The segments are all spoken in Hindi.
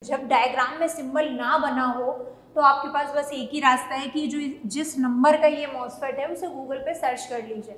जब डायग्राम में सिंबल ना बना हो तो आपके पास बस एक ही रास्ता है कि जिस नंबर का ये मॉसफेट है उसे गूगल पे सर्च कर लीजिए।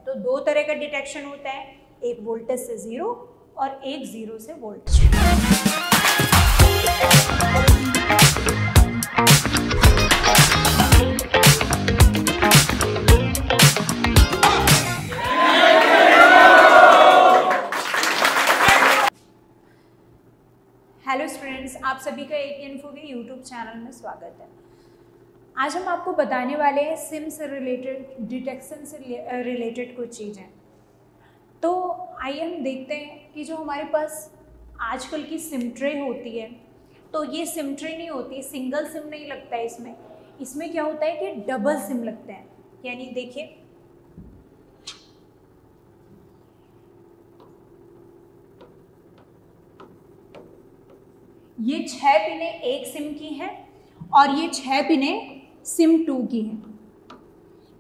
तो दो तरह का डिटेक्शन होता है, एक वोल्टेज से जीरो और एक जीरो से वोल्टेज। हेलो स्टूडेंट्स, आप सभी का एक इन्फो के यूट्यूब चैनल में स्वागत है। आज हम आपको बताने वाले हैं सिम से रिलेटेड, डिटेक्शन से रिलेटेड कुछ चीज़ें। तो आइए हम देखते हैं कि जो हमारे पास आजकल की सिम ट्रे होती है, तो ये सिम ट्रे नहीं होती, सिंगल सिम नहीं लगता है इसमें क्या होता है कि डबल सिम लगते हैं। यानी देखिए, ये 6 पिनें एक सिम की हैं और ये 6 पिनें सिम 2 की हैं।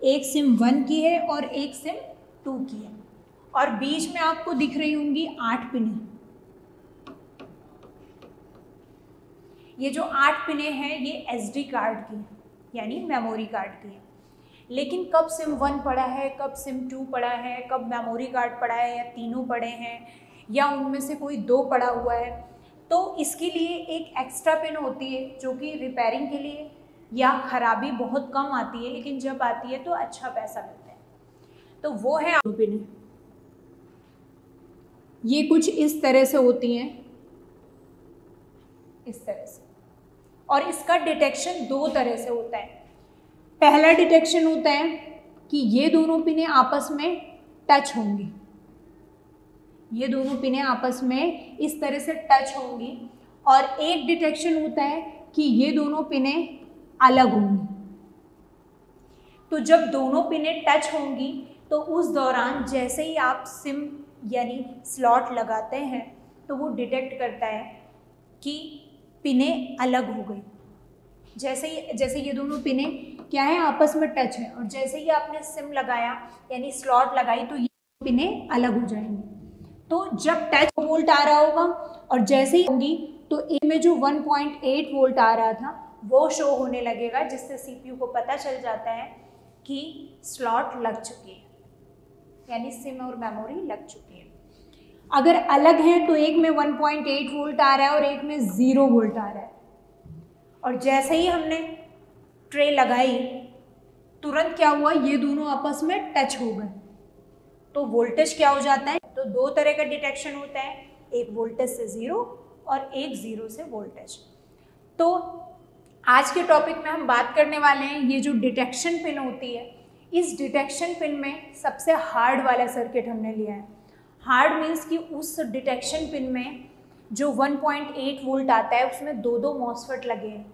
एक सिम 1 की है और एक सिम 2 की है, और बीच में आपको दिख रही होंगी 8 पिनें। ये जो 8 पिनें हैं ये SD कार्ड की हैं, यानी मेमोरी कार्ड की है। लेकिन कब सिम 1 पड़ा है, कब सिम 2 पड़ा है, कब मेमोरी कार्ड पड़ा है, या तीनों पड़े हैं, या उनमें से कोई 2 पड़ा हुआ है, तो इसके लिए एक एक्स्ट्रा पिन होती है जो कि रिपेयरिंग के लिए या खराबी बहुत कम आती है, लेकिन जब आती है तो अच्छा पैसा मिलता है। तो वो है पिन। ये कुछ इस तरह से होती हैं, इस तरह से, और इसका डिटेक्शन 2 तरह से होता है। पहला डिटेक्शन होता है कि ये दोनों पिनें आपस में टच होंगी, ये दोनों पिनें आपस में इस तरह से टच होंगी, और एक डिटेक्शन होता है कि ये दोनों पिनें अलग होंगी। तो जब दोनों पिनें टच होंगी तो उस दौरान जैसे ही आप सिम यानी स्लॉट लगाते हैं तो वो डिटेक्ट करता है कि पिनें अलग हो गई। जैसे ये दोनों पिनें क्या है, आपस में टच है, और जैसे ही आपने सिम लगाया यानी स्लॉट लगाई तो ये पिनें अलग हो जाएंगी। तो जब टच वोल्ट आ रहा होगा और जैसे ही होंगी तो ए में जो 1.8 वोल्ट आ रहा था वो शो होने लगेगा, जिससे CPU को पता चल जाता है कि स्लॉट लग चुकी है, यानी सिम और मेमोरी लग चुकी है। अगर अलग है तो एक में 1.8 वोल्ट आ रहा है और एक में 0 वोल्ट आ रहा है, और जैसे ही हमने ट्रे लगाई तुरंत क्या हुआ, ये दोनों आपस में टच हो गए, तो वोल्टेज क्या हो जाता है। तो 2 तरह का डिटेक्शन होता है, एक वोल्टेज से 0 और एक 0 से वोल्टेज। तो आज के टॉपिक में हम बात करने वाले हैं ये जो डिटेक्शन पिन होती है, इस डिटेक्शन पिन में सबसे हार्ड वाला सर्किट हमने लिया है। हार्ड मीन्स कि उस डिटेक्शन पिन में जो 1.8 वोल्ट आता है उसमें 2 मॉसफेट लगे हैं,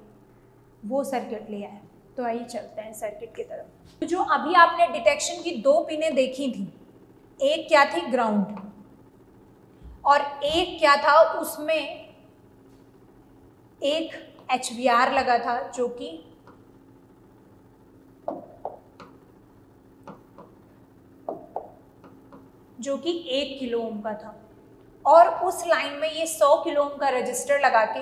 वो सर्किट लिया है। तो आइए चलते हैं सर्किट की तरफ। तो जो अभी आपने डिटेक्शन की 2 पिनें देखी थी, एक क्या थी, ग्राउंड, और एक क्या था, उसमें एक HVR लगा था जो कि 1 किलो ओम का था, और उस लाइन में ये 100 किलो ओम का रजिस्टर लगा के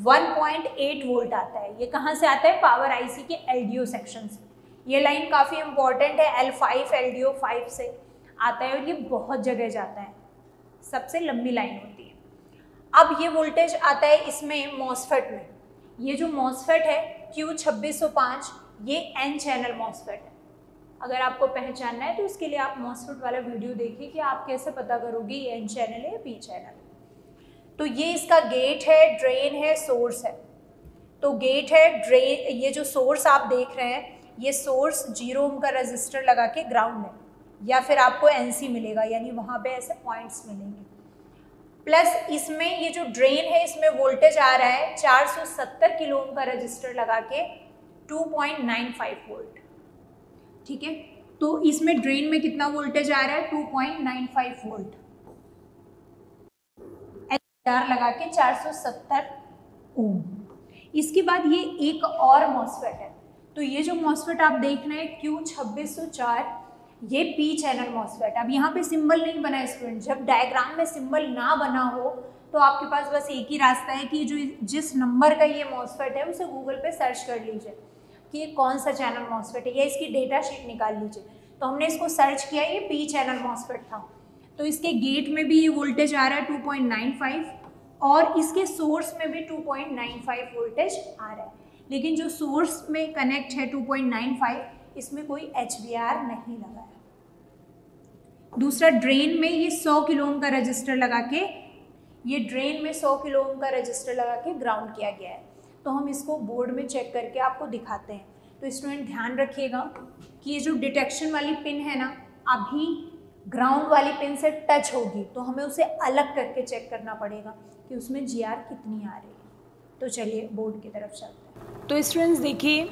1.8 वोल्ट आता है। ये कहाँ से आता है, पावर IC के LDO सेक्शन से। ये लाइन काफ़ी इंपॉर्टेंट है, L5 LDO 5 से आता है और ये बहुत जगह जाता है, सबसे लंबी लाइन होती है। अब ये वोल्टेज आता है इसमें मॉसफेट में। ये जो मॉसफेट है Q2605, ये N चैनल मॉसफेट है। अगर आपको पहचानना है तो उसके लिए आप मॉसफेट वाला वीडियो देखिए कि आप कैसे पता करोगे ये N चैनल है या P चैनल। तो ये इसका गेट है, ड्रेन है, सोर्स है। तो गेट है, ड्रेन, ये जो सोर्स आप देख रहे हैं, ये सोर्स 0 ओम का रजिस्टर लगा के ग्राउंड है, या फिर आपको NC मिलेगा, यानी वहाँ पे ऐसे पॉइंट्स मिलेंगे। प्लस इसमें ये जो ड्रेन है इसमें वोल्टेज आ रहा है 470 किलो ओम का रजिस्टर लगा के 2.95 वोल्ट। ठीक है, तो इसमें ड्रेन में कितना वोल्टेज आ रहा है, 2.95 वोल्ट। HVR लगा के 470 ओम। इसके बाद ये एक और मॉसफेट है। तो ये जो मॉसफेट आप देख रहे हैं Q2604, ये P चैनल मॉसफेट। अब यहाँ पे सिंबल नहीं बना है स्टूडेंट, जब डायग्राम में सिंबल ना बना हो तो आपके पास बस एक ही रास्ता है कि जो जिस नंबर का ये मॉसफेट है उसे गूगल पे सर्च कर लीजिए कि ये कौन सा चैनल मॉसफेट है, या इसकी डेटा शीट निकाल लीजिए। तो हमने इसको सर्च किया, ये पी चैनल मॉसफेट था। तो इसके गेट में भी ये वोल्टेज आ रहा है 2.95 और इसके सोर्स में भी 2.95 वोल्टेज आ रहा है, लेकिन जो सोर्स में कनेक्ट है 2.95 इसमें कोई HVR नहीं लगा है। दूसरा, ड्रेन में ये 100 किलो ओम का रजिस्टर लगा के, ये ड्रेन में 100 किलो ओम का रजिस्टर लगा के ग्राउंड किया गया है। तो हम इसको बोर्ड में चेक करके आपको दिखाते हैं। तो स्टूडेंट ध्यान रखिएगा कि ये जो डिटेक्शन वाली पिन है ना, अभी ग्राउंड वाली पिन से टच होगी तो हमें उसे अलग करके चेक करना पड़ेगा कि उसमें GR कितनी आ रही है। तो चलिए बोर्ड की तरफ चलते हैं। तो स्टूडेंट्स देखिए,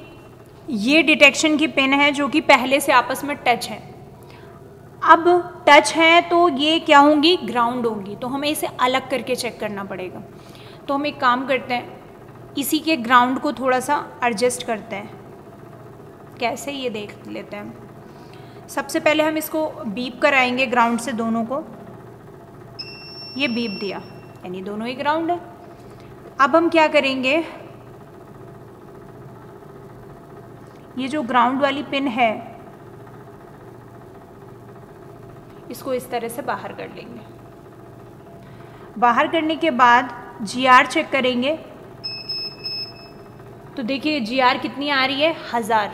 ये डिटेक्शन की पिन है जो कि पहले से आपस में टच है। अब टच है तो ये क्या होंगी, ग्राउंड होंगी, तो हमें इसे अलग करके चेक करना पड़ेगा। तो हम एक काम करते हैं, इसी के ग्राउंड को थोड़ा सा एडजस्ट करते हैं। कैसे, ये देख लेते हैं। सबसे पहले हम इसको बीप कराएंगे ग्राउंड से दोनों को। ये बीप दिया, यानी दोनों ही ग्राउंड है। अब हम क्या करेंगे, ये जो ग्राउंड वाली पिन है इसको इस तरह से बाहर कर लेंगे। बाहर करने के बाद GR चेक करेंगे। तो देखिए GR कितनी आ रही है, 1000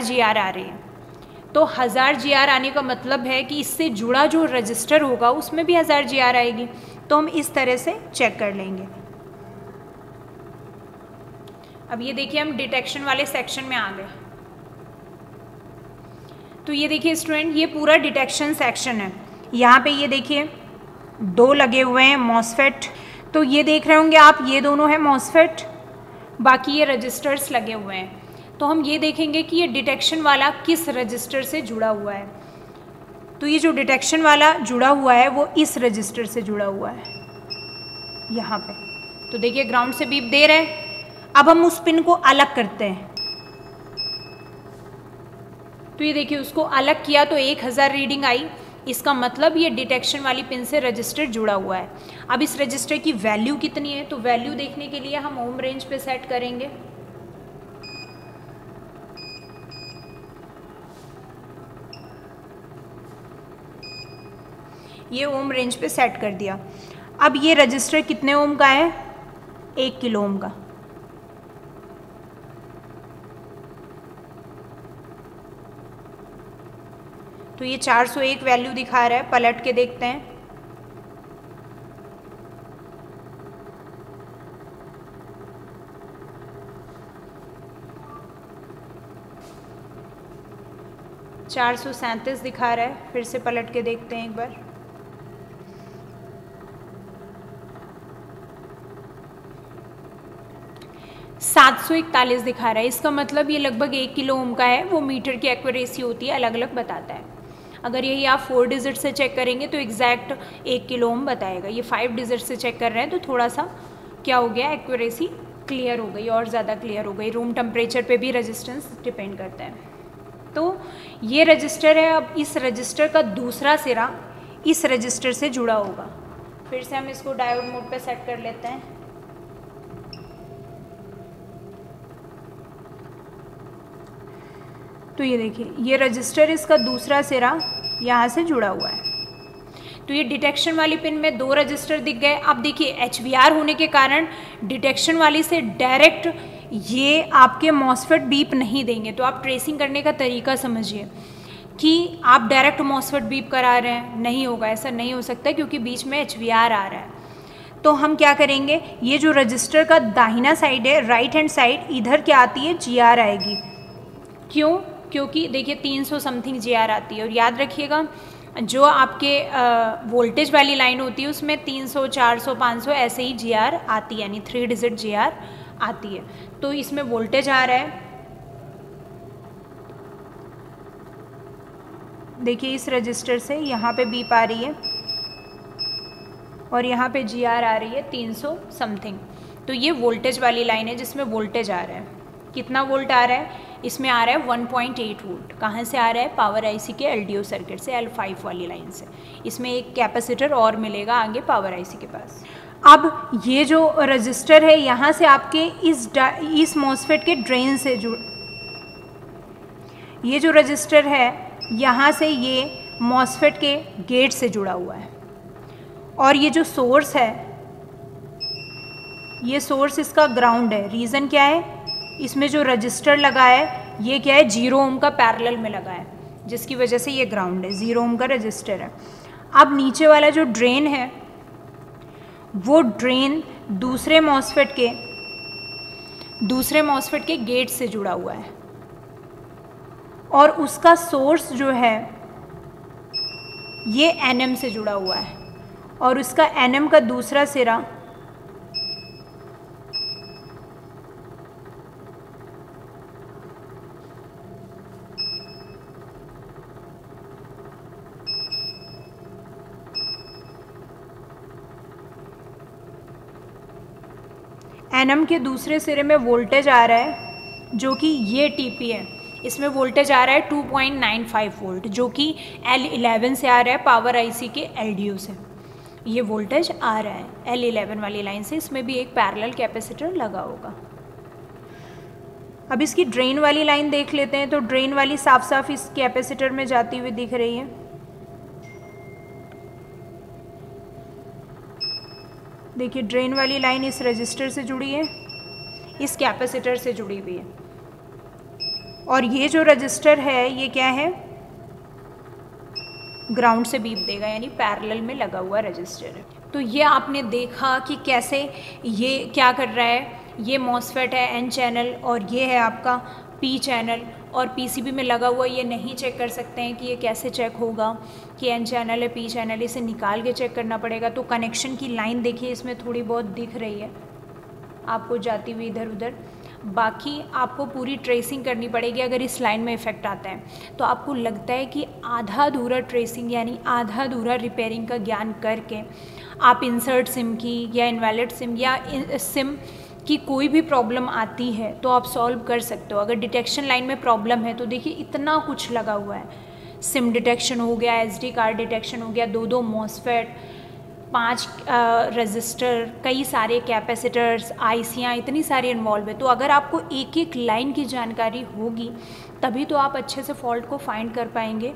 GR आ रही है। तो 1000 GR आने का मतलब है कि इससे जुड़ा जो रजिस्टर होगा उसमें भी 1000 GR आएगी। तो हम इस तरह से चेक कर लेंगे। अब ये देखिए हम डिटेक्शन वाले सेक्शन में आ गए। तो ये देखिए स्टूडेंट, ये पूरा डिटेक्शन सेक्शन है। यहाँ पे ये देखिए 2 लगे हुए हैं मॉसफेट। तो ये देख रहे होंगे आप, ये दोनों है मॉसफेट, बाकी ये रजिस्टर्स लगे हुए हैं। तो हम ये देखेंगे कि ये डिटेक्शन वाला किस रजिस्टर से जुड़ा हुआ है। तो ये जो डिटेक्शन वाला जुड़ा हुआ है वो इस रजिस्टर से जुड़ा हुआ है यहाँ पे। तो देखिए ग्राउंड से बीप दे रहे हैं। अब हम उस पिन को अलग करते हैं। तो ये देखिए उसको अलग किया तो 1000 रीडिंग आई। इसका मतलब ये डिटेक्शन वाली पिन से रजिस्टर जुड़ा हुआ है। अब इस रजिस्टर की वैल्यू कितनी है, तो वैल्यू देखने के लिए हम ओम रेंज पे सेट करेंगे। ये ओम रेंज पे सेट कर दिया। अब ये रजिस्टर कितने ओम का है, 1 किलो ओम का। तो ये 401 वैल्यू दिखा रहा है, पलट के देखते हैं। $437 दिखा रहा है, फिर से पलट के देखते हैं एक बार। $741 दिखा रहा है। इसका मतलब ये लगभग 1 किलो ओम का है। वो मीटर की एक्यूरेसी होती है, अलग अलग बताता है। अगर यही आप 4 डिजिट से चेक करेंगे तो एग्जैक्ट 1 किलो ओम बताएगा। ये 5 डिजिट से चेक कर रहे हैं तो थोड़ा सा क्या हो गया, एक्यूरेसी क्लियर हो गई और ज़्यादा क्लियर हो गई। रूम टेम्परेचर पे भी रेजिस्टेंस डिपेंड करता है। तो ये रजिस्टर है। अब इस रजिस्टर का दूसरा सिरा इस रजिस्टर से जुड़ा होगा। फिर से हम इसको डायोड मोड पे सेट कर लेते हैं। तो ये देखिए ये रजिस्टर, इसका दूसरा सिरा यहाँ से जुड़ा हुआ है। तो ये डिटेक्शन वाली पिन में 2 रजिस्टर दिख गए। अब देखिए HVR होने के कारण डिटेक्शन वाली से डायरेक्ट ये आपके मॉसफेट बीप नहीं देंगे। तो आप ट्रेसिंग करने का तरीका समझिए कि आप डायरेक्ट मॉसफेट बीप करा रहे हैं, नहीं होगा, ऐसा नहीं हो सकता क्योंकि बीच में HVR आ रहा है। तो हम क्या करेंगे, ये जो रजिस्टर का दाहिना साइड है, राइट हैंड साइड, इधर क्या आती है, GR आएगी। क्यों, क्योंकि देखिए 300 समथिंग GR आती है। और याद रखिएगा जो आपके वोल्टेज वाली लाइन होती है उसमें 300, 400, 500 ऐसे ही GR आती है, यानी 3 डिजिट GR आती है। तो इसमें वोल्टेज आ रहा है, देखिए इस रजिस्टर से यहाँ पे बीप आ रही है और यहाँ पे GR आ रही है 300 समथिंग। तो ये वोल्टेज वाली लाइन है जिसमें वोल्टेज आ रहा है। कितना वोल्ट आ रहा है, इसमें आ रहा है 1.8 वोल्ट। कहाँ से आ रहा है, पावर आईसी के एलडीओ सर्किट से, L5 वाली लाइन से। इसमें एक कैपेसिटर और मिलेगा आगे पावर आईसी के पास। अब ये जो रजिस्टर है यहाँ से आपके इस मॉसफेट के ड्रेन से ये जो रजिस्टर है यहाँ से ये मॉसफेट के गेट से जुड़ा हुआ है। और ये जो सोर्स है, ये सोर्स इसका ग्राउंड है। रीज़न क्या है, इसमें जो रजिस्टर लगा है ये क्या है, 0 ओम का पैरेलल में लगा है, जिसकी वजह से ये ग्राउंड है, 0 ओम का रजिस्टर है। अब नीचे वाला जो ड्रेन है वो ड्रेन दूसरे मॉसफेट के गेट से जुड़ा हुआ है, और उसका सोर्स जो है ये NM से जुड़ा हुआ है, और उसका NM का दूसरा सिरा NM के दूसरे सिरे में वोल्टेज आ रहा है जो कि ये TP है। इसमें वोल्टेज आ रहा है 2.95 वोल्ट, जो कि L11 से आ रहा है पावर आईसी के LDO से। ये वोल्टेज आ रहा है L11 वाली लाइन से। इसमें भी एक पैरेलल कैपेसिटर लगा होगा। अब इसकी ड्रेन वाली लाइन देख लेते हैं। तो ड्रेन वाली साफ साफ इस कैपेसिटर में जाती हुई दिख रही है। देखिए ड्रेन वाली लाइन इस रजिस्टर से जुड़ी है, इस कैपेसिटर से जुड़ी हुई है, और ये जो रजिस्टर है ये क्या है, ग्राउंड से बीप देगा, यानी पैरेलल में लगा हुआ रजिस्टर है। तो ये आपने देखा कि कैसे ये क्या कर रहा है। ये मॉसफेट है N चैनल और ये है आपका P चैनल, और PCB में लगा हुआ ये नहीं चेक कर सकते हैं कि ये कैसे चेक होगा कि N चैनल है P चैनल, इसे निकाल के चेक करना पड़ेगा। तो कनेक्शन की लाइन देखिए इसमें थोड़ी बहुत दिख रही है आपको जाती हुई इधर उधर। बाकी आपको पूरी ट्रेसिंग करनी पड़ेगी अगर इस लाइन में इफ़ेक्ट आता है। तो आपको लगता है कि आधा अधूरा ट्रेसिंग यानी आधा अधूरा रिपेयरिंग का ज्ञान करके आप इंसर्ट सिम की या इनवैलिड सिम या सिम की कोई भी प्रॉब्लम आती है तो आप सॉल्व कर सकते हो। अगर डिटेक्शन लाइन में प्रॉब्लम है तो देखिए इतना कुछ लगा हुआ है, सिम डिटेक्शन हो गया, SD कार्ड डिटेक्शन हो गया, 2 मॉसफेट, 5 रजिस्टर, कई सारे कैपेसिटर्स, आईसियाँ, इतनी सारी इन्वॉल्व है। तो अगर आपको एक एक लाइन की जानकारी होगी तभी तो आप अच्छे से फॉल्ट को फाइंड कर पाएंगे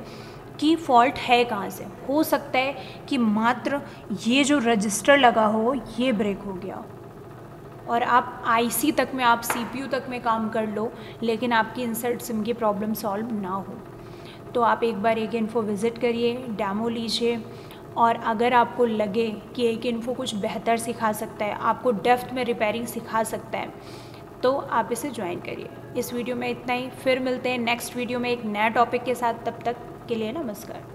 कि फॉल्ट है कहाँ से। हो सकता है कि मात्र ये जो रजिस्टर लगा हो ये ब्रेक हो गया और आप IC तक में, आप CPU तक में काम कर लो, लेकिन आपकी इंसर्ट सिम की प्रॉब्लम सॉल्व ना हो। तो आप एक बार एक इन्फो विज़िट करिए, डेमो लीजिए, और अगर आपको लगे कि एक इन्फो कुछ बेहतर सिखा सकता है, आपको डेप्थ में रिपेयरिंग सिखा सकता है, तो आप इसे ज्वाइन करिए। इस वीडियो में इतना ही, फिर मिलते हैं नेक्स्ट वीडियो में एक नया टॉपिक के साथ। तब तक के लिए नमस्कार।